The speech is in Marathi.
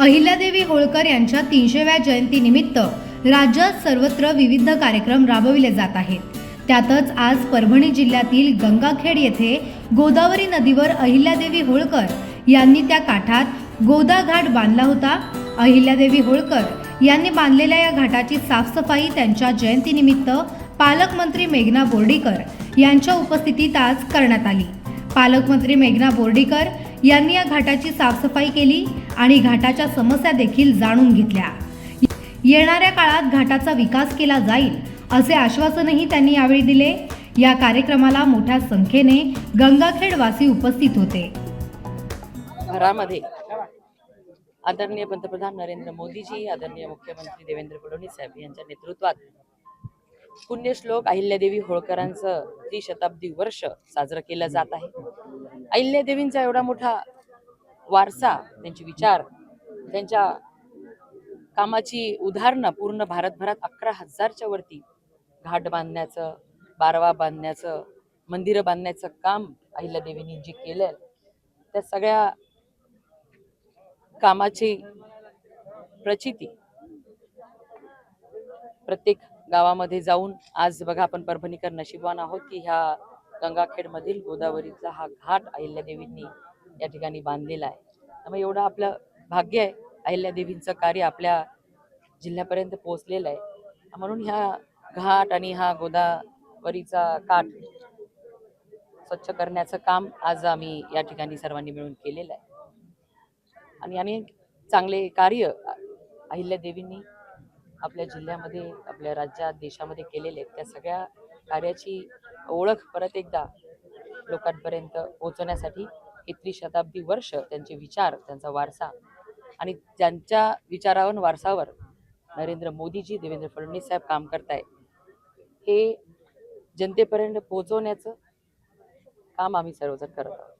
अहिल्यादेवी होळकर यांच्या 300व्या जयंतीनिमित्त राज्यात सर्वत्र विविध कार्यक्रम राबविले जात आहेत। त्यातच आज परभणी जिल्ह्यातील गंगाखेड येथे गोदावरी नदीवर अहिल्यादेवी होळकर यांनी त्या काठात गोदा घाट बांधला होता। अहिल्यादेवी होळकर यांनी बांधलेल्या या घाटाची साफसफाई त्यांच्या जयंतीनिमित्त पालकमंत्री मेघना बोर्डीकर यांच्या उपस्थितीत आज करण्यात आली। पालकमंत्री मेघना बोर्डीकर यांनी या घाटाची साफसफाई केली आणि घाटाच्या समस्या देखील जाणून घेतल्या। येणाऱ्या काळात घाटाचा विकास केला जाईल असे आश्वासनही त्यांनी यावेळी दिले। या कार्यक्रमाला मोठ्या संख्येने गंगाखेडवासी उपस्थित होते। घरामध्ये आदरणीय पंतप्रधान नरेंद्र मोदीजी, आदरणीय मुख्यमंत्री देवेंद्र फडणवीस साहेब यांच्या नेतृत्वात पुण्यश्लोक अहिल्यादेवी होळकरांचं त्रिशताब्दी वर्ष साजरं केलं जात आहे। अहिल्यादेवींचा एवढा मोठा वारसा, त्यांचे विचार, त्यांच्या कामाची उदाहरणं पूर्ण भारतभरात 11,000च्या वरती घाट बांधण्याचं, बारवा बांधण्याचं, मंदिरं बांधण्याचं काम अहिल्यादेवींनी जे केलं, त्या सगळ्या कामाची प्रचिती प्रत्येक गावामध्ये जाऊन आज बघा, आपण परभणीकर नशीबवान आहोत की ह्या गंगाखेडमधील गोदावरीचा हा घाट अहिल्यादेवींनी या ठिकाणी बांधलेला आहे। त्यामुळे एवढं आपलं भाग्य आहे, अहिल्यादेवींचं कार्य आपल्या जिल्ह्यापर्यंत पोहोचलेलं आहे। म्हणून ह्या घाट आणि हा गोदावरीचा काठ स्वच्छ करण्याचं काम आज आम्ही या ठिकाणी सर्वांनी मिळून केलेलं आहे। आणि अनेक चांगले कार्य अहिल्यादेवींनी आपल्या जिल्ह्यामध्ये, आपल्या राज्यात, देशामध्ये केलेले आहेत। त्या सगळ्या कार्याची ओळख परत एकदा लोकांपर्यंत पोहोचवण्यासाठी हे त्रिशताब्दी वर्ष, त्यांचे विचार, त्यांचा वारसा आणि त्यांच्या विचारावर, वारसावर नरेंद्र मोदीजी, देवेंद्र फडणवीस साहेब काम करतायत, हे जनतेपर्यंत पोहोचवण्याचं काम आम्ही सर्वजण करत आहोत।